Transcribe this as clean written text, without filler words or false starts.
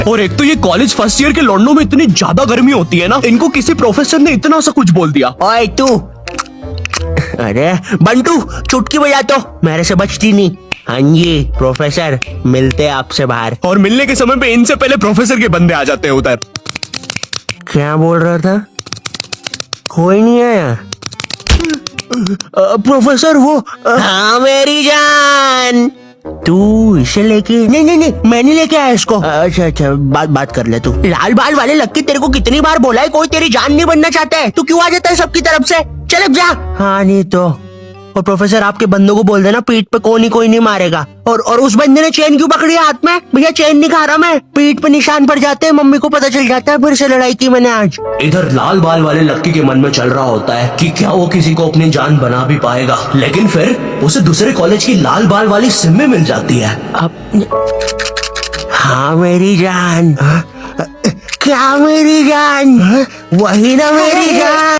और एक तो ये कॉलेज फर्स्ट ईयर के लौंडों में इतनी ज्यादा गर्मी होती है ना, इनको किसी प्रोफेसर ने इतना सा कुछ बोल दिया। ओए तू, अरे बंटू चुटकी बजा तो, मेरे से बचती नहीं। हाँ जी प्रोफेसर, मिलते हैं आपसे बाहर। और मिलने के समय पे इनसे पहले प्रोफेसर के बंदे आ जाते हैं उधर। क्या बोल रहा था? कोई नहीं आया? प्रोफेसर वो हाँ मेरी जान, तू इसे लेके नहीं नहीं नहीं मैं नहीं लेके आया इसको। अच्छा अच्छा बात कर ले तू। लाल बाल वाले लक्की, तेरे को कितनी बार बोला है कोई तेरी जान नहीं बनना चाहता है, तू क्यों आ जाता है सबकी तरफ से? चल अब जा। हाँ नहीं तो। और प्रोफेसर आपके बंदों को बोल देना पीठ पे कोई नहीं मारेगा। और उस बंदे ने चेन क्यों पकड़ी हाथ में? भैया चेन नहीं खा रहा मैं, पीठ पे निशान पड़ जाते हैं, मम्मी को पता चल जाता है, फिर से लड़ाई की मैंने आज। इधर लाल बाल वाले लक्की के मन में चल रहा होता है कि क्या वो किसी को अपनी जान बना भी पाएगा, लेकिन फिर उसे दूसरे कॉलेज की लाल बाल वाली सिम्मी मिल जाती है। हाँ मेरी जान। क्या मेरी जान? वही ना मेरी जान।